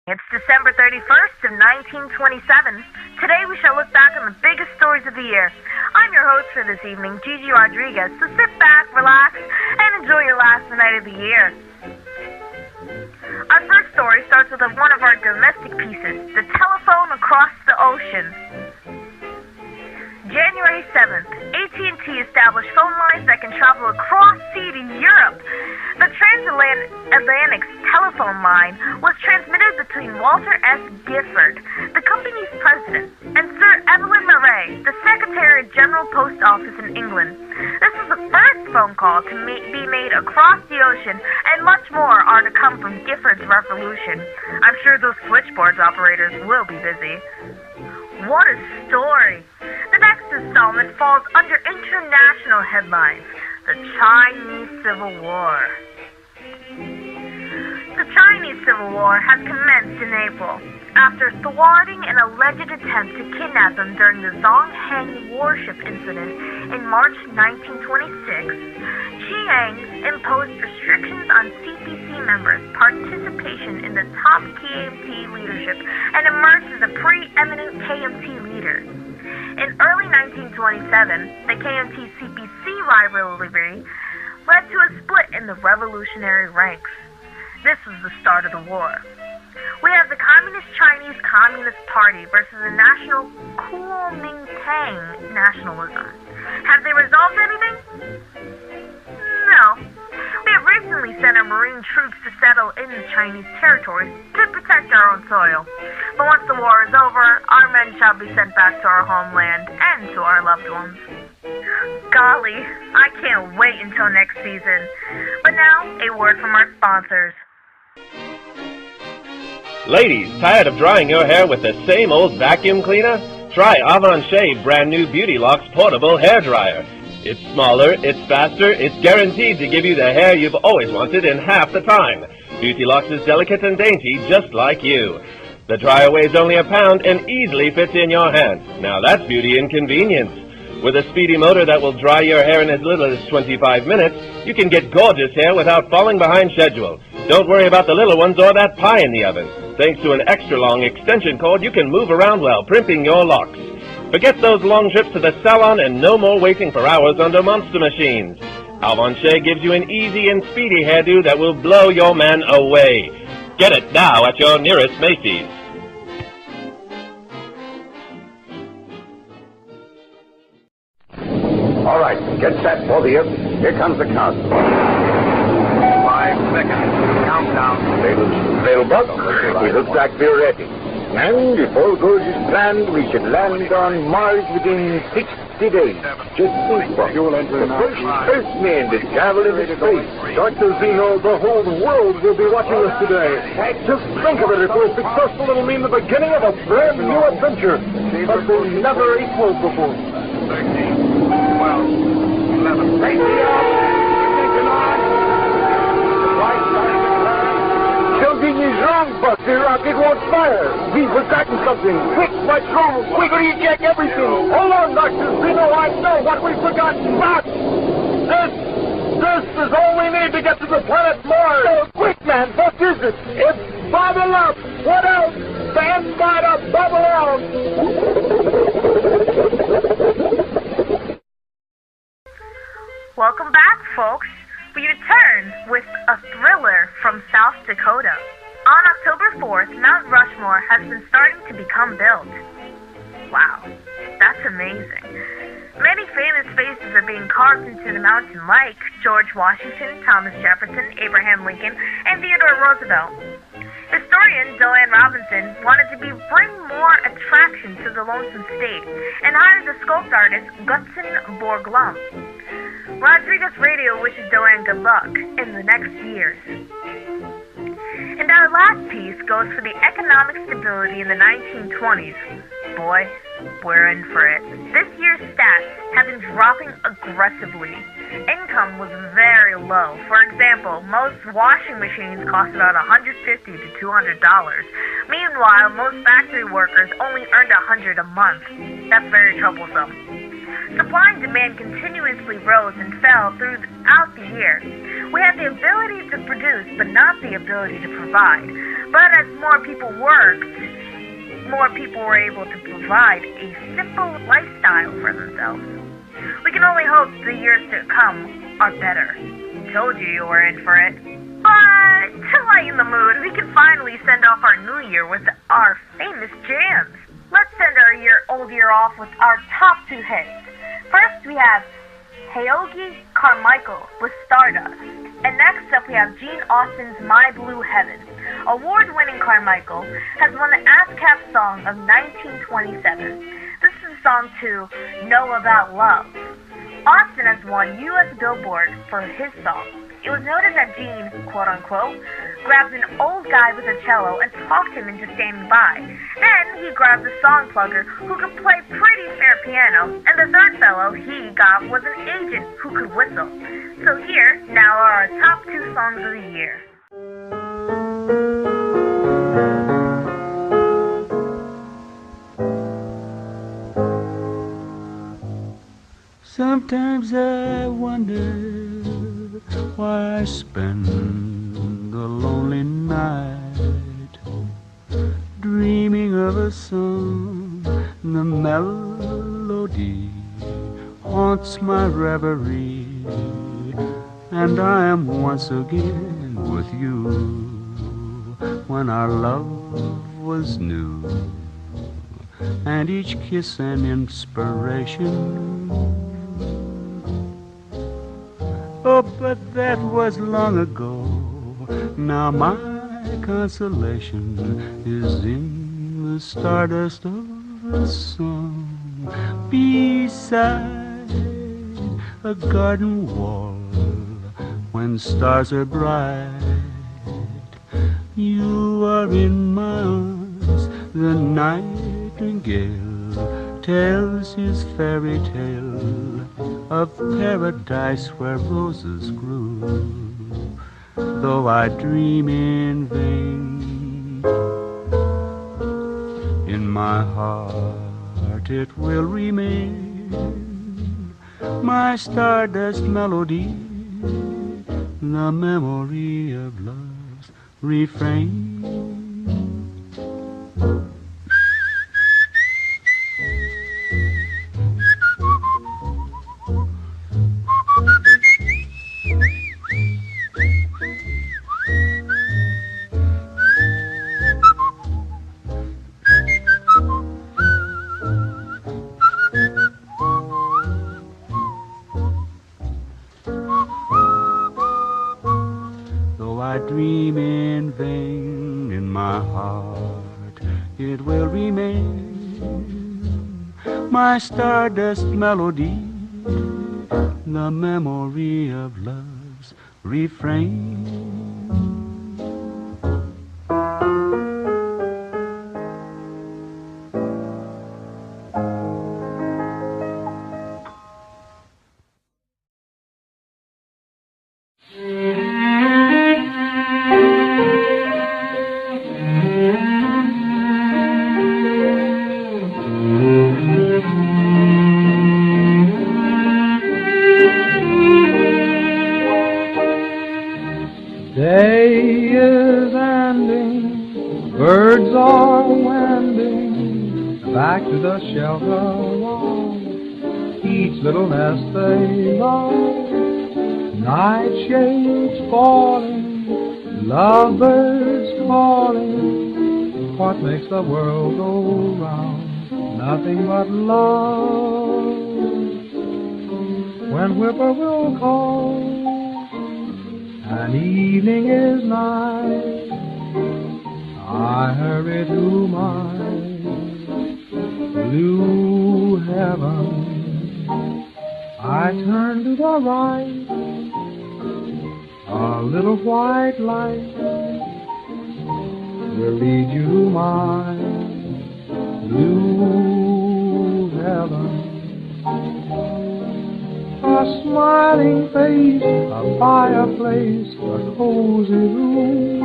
It's December 31st of 1927. Today we shall look back on the biggest stories of the year. I'm your host for this evening, Gigi Rodriguez, so sit back, relax, and enjoy your last night of the year. Our first story starts with one of our domestic pieces, the telephone across the ocean. January 7th, AT&T established phone lines that can travel across sea to Europe. The transatlantic telephone line was transmitted between Walter S. Gifford, the company's president, and Sir Evelyn Murray, the Secretary of General Post Office in England. This was the first phone call to be made across the ocean, and much more are to come from Gifford's revolution. I'm sure those switchboards operators will be busy. What a story! The next installment falls under international headlines, the Chinese Civil War. The Chinese Civil War has commenced in April. After thwarting an alleged attempt to kidnap them during the Zhongheng warship incident in March 1926, Chiang imposed restrictions on CPC members' participation in the top KMT leadership and emerged as a preeminent KMT leader. In early 1927, the KMT-CPC rivalry led to a split in the revolutionary ranks. This was the start of the war. We have the Communist Chinese Communist Party versus the National Kuomintang nationalism. Have they resolved anything? No. We have recently sent our Marine troops to settle in the Chinese territories to protect our own soil. But once the war is over, our men shall be sent back to our homeland and to our loved ones. Golly, I can't wait until next season. But now, a word from our sponsors. Ladies, tired of drying your hair with the same old vacuum cleaner? Try Avon Shave brand new Beauty Locks portable hair dryer. It's smaller, it's faster, it's guaranteed to give you the hair you've always wanted in half the time. Beauty Locks is delicate and dainty, just like you. The dryer weighs only a pound and easily fits in your hand. Now that's beauty and convenience. With a speedy motor that will dry your hair in as little as 25 minutes, you can get gorgeous hair without falling behind schedule. Don't worry about the little ones or that pie in the oven. Thanks to an extra-long extension cord, you can move around while primping your locks. Forget those long trips to the salon and no more waiting for hours under monster machines. Avon Shave gives you an easy and speedy hairdo that will blow your man away. Get it now at your nearest Macy's. All right, get set, both of you. Here comes the count. 5 seconds. Countdown. Little Buck, it looks like we're ready. And if all goes as planned, we should land on Mars within 60 days. Just think, Buck. The first man to travel into space. Dr. Zeno, the whole world will be watching us today. Just think of it. If we're successful, it'll mean the beginning of a brand new adventure. Something never equaled before. 13, 12, 11. Take me up! Ignition on! Light starting to turn. Something is wrong, Buck. The rocket won't fire. We've forgotten something. Quick, what's wrong? We're going to eject everything. Hold on, Dr. Zeno. I know what we've forgotten. Buck! This is all we need to get to the planet Mars. Quick, man. What is it? It's bubble up. What else? Stand by to bubble out. Welcome back, folks. We return with a thriller from South Dakota. On October 4th, Mount Rushmore has been starting to become built. Wow, that's amazing. Many famous faces are being carved into the mountain like George Washington, Thomas Jefferson, Abraham Lincoln, and Theodore Roosevelt. Historian Joanne Robinson wanted to bring more attraction to the Lonesome State and hired the sculpt artist Gutzon Borglum. Rodriguez Radio wishes Joanne good luck in the next years. And our last piece goes for the economic stability in the 1920s. Boy, we're in for it. This year's stats have been dropping aggressively. Income was very low. For example, most washing machines cost about $150 to $200. Meanwhile, most factory workers only earned $100 a month. That's very troublesome. Supply and demand continuously rose and fell throughout the year. We had the ability to produce, but not the ability to provide. But as more people worked, more people were able to provide a simple lifestyle for themselves. We can only hope the years to come are better. Told you were in for it. But to lighten the mood, we can finally send off our new year with our famous jams. Let's send our old year off with our top 2 hits. First we have Hayogi Carmichael with Stardust. And next up we have Gene Austin's My Blue Heaven. Award-winning Carmichael has won the ASCAP Song of 1927. This is a song to Know About Love. Austin has won U.S. Billboard for his song. It was noted that Gene, quote-unquote, grabbed an old guy with a cello and talked him into standing by. Then he grabbed a song plugger who could play pretty fair piano, and the third fellow he got was an agent who could whistle. So here, now are our top 2 songs of the year. Sometimes I wonder why I spend the lonely night dreaming of a song. The melody haunts my reverie, and I am once again with you when our love was new, and each kiss an inspiration. Oh, but that was long ago. Now my consolation is in the stardust of a song beside a garden wall when stars are bright. You are in my arms, the nightingale tells his fairy tale of paradise where roses grew. Though I dream in vain, in my heart it will remain my stardust melody, the memory of love's refrain. I dream in vain, in my heart it will remain my stardust melody, the memory of love's refrain. Day is ending, birds are wending back to the shelter wall, each little nest they love. Night shades falling, lovebirds calling, what makes the world go round? Nothing but love. When whippoorwill calls and evening is nigh, I hurry to my blue heaven. I turn to the right, a little white light will lead you to my blue heaven. A smiling face, a fireplace, a cozy room,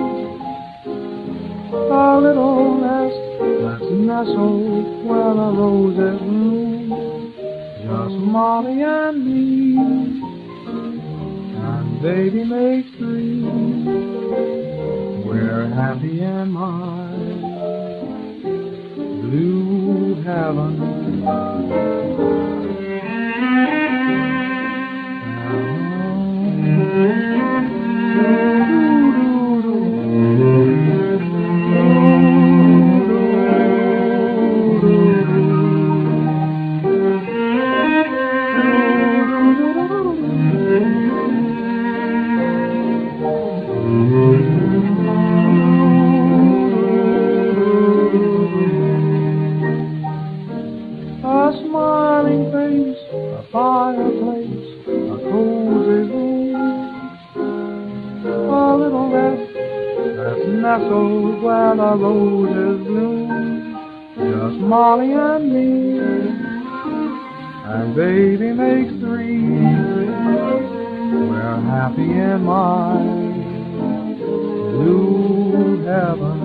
a little nest that's nestled where the roses bloom. just Molly and me, and baby makes three. We're happy in my blue heaven. A smiling face, a fireplace, a cozy room, a little nest that's nestled where the roses bloom. Just Molly and me, and baby makes three. We're happy in my blue heaven.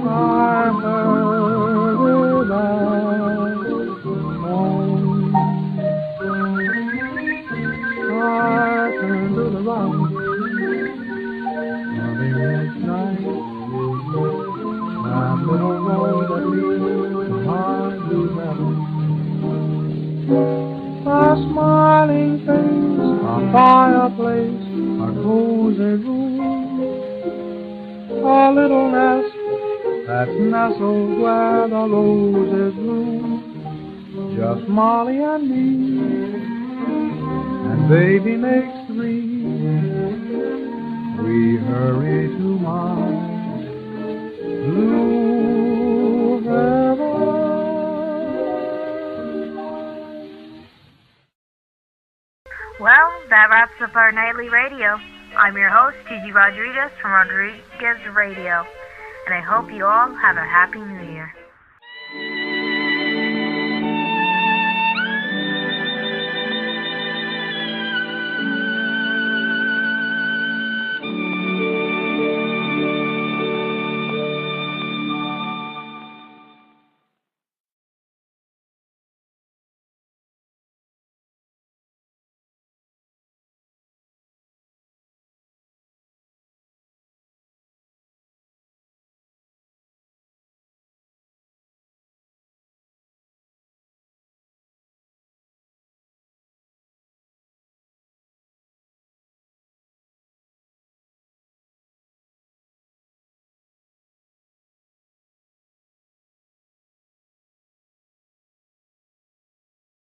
I heard it last home. I turned to the right on the next night. That little road that leads to my blue heaven. A smiling face, a fireplace, a cozy room, a little nest that's nestled where the roses bloom. Just Molly and me, and baby makes three. We hurry to my blue heaven. Well, that wraps up our nightly radio. I'm your host, Gigi Rodriguez from Rodriguez Radio, and I hope you all have a happy new year.